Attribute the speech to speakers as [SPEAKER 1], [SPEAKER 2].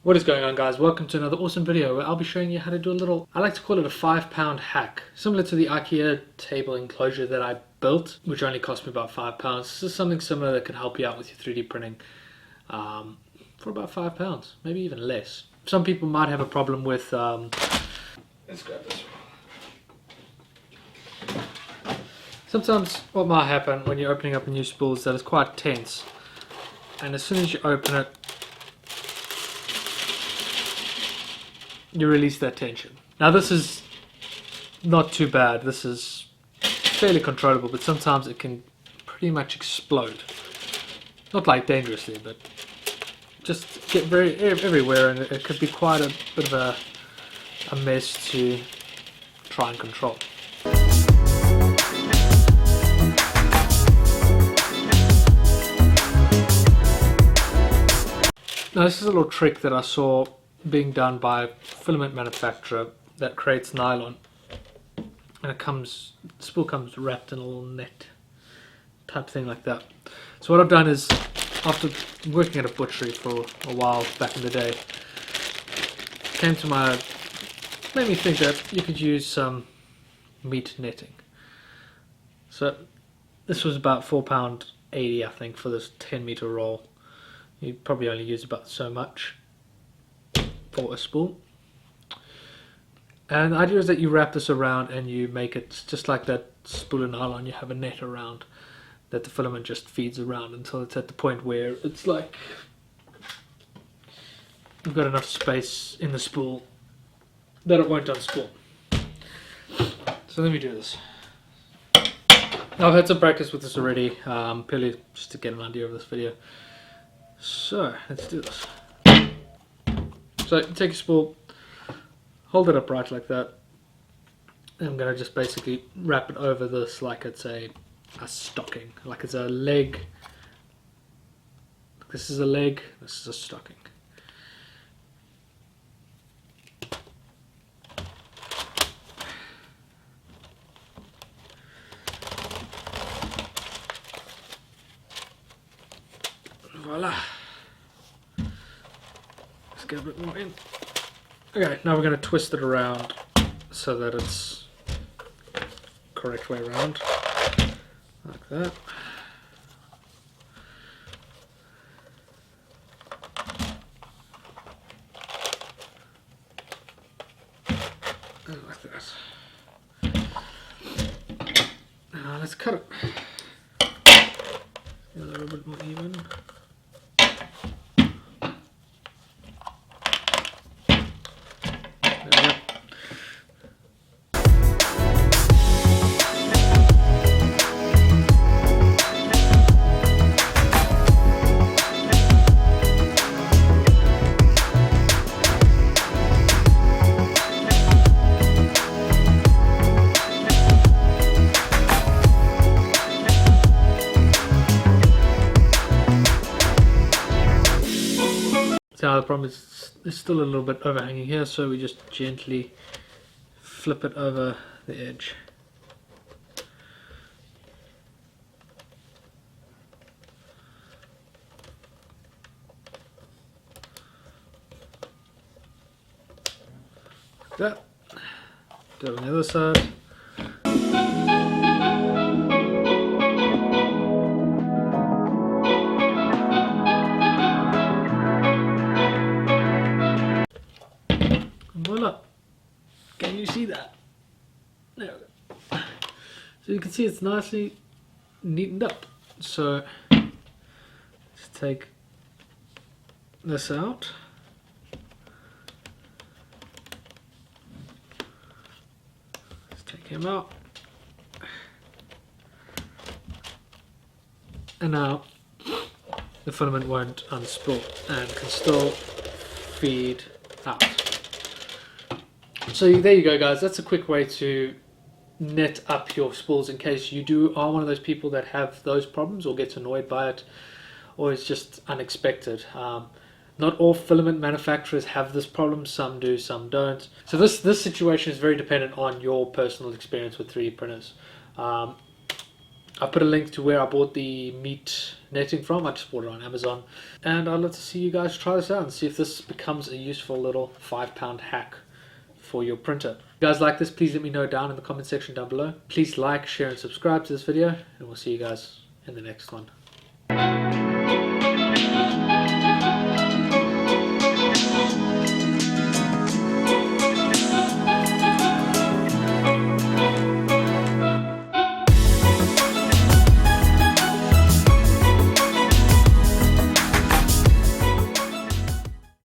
[SPEAKER 1] What is going on, guys? Welcome to another awesome video where I'll be showing you how to do a little, I like to call it a £5 hack, similar to the IKEA table enclosure that I built, which only cost me about £5. This is something similar that can help you out with your 3D printing for about £5, maybe even less. Some people might have a problem with let's grab this one. Sometimes what might happen when you're opening up a new spool is that it's quite tense, and as soon as you open it, you release that tension. Now this is not too bad, this is fairly controllable, but sometimes it can pretty much explode. Not like dangerously, but just get very everywhere, and it could be quite a bit of a mess to try and control. Now this is a little trick that I saw being done by a filament manufacturer that creates nylon, and the spool comes wrapped in a little net type thing like that. So what I've done is, after working at a butchery for a while back in the day, made me think that you could use some meat netting. So this was about £4.80 I think for this 10-meter roll. You'd probably only use about so much for a spool. And the idea is that you wrap this around and you make it just like that spool of nylon. You have a net around that the filament just feeds around until it's at the point where it's like you've got enough space in the spool that it won't unspool. So let me do this. Now, I've had some practice with this already, purely just to get an idea of this video. So let's do this. So you take a spool, hold it upright like that, and I'm going to just basically wrap it over this like it's a stocking, like it's a leg. This is a leg, this is a stocking. Voila. Let's get a bit more in. Okay, now we're going to twist it around so that it's correct way around, like that. And like that. Now let's cut it. A little bit more even. Now the problem is there's still a little bit overhanging here, so we just gently flip it over the edge. Like that. Do it on the other side. Voila! Can you see that? There we go. So you can see it's nicely neatened up. So let's take this out. Let's take him out. And now the filament won't unspool and can still feed out. So there you go, guys. That's a quick way to net up your spools in case you are one of those people that have those problems or gets annoyed by it, or it's just unexpected. Not all filament manufacturers have this problem. Some do, some don't. So this situation is very dependent on your personal experience with 3D printers. I put a link to where I bought the meat netting from. I just bought it on Amazon. And I'd love to see you guys try this out and see if this becomes a useful little £5 hack for your printer. If you guys like this, please let me know down in the comment section down below. Please like, share and subscribe to this video, and we'll see you guys in the next one.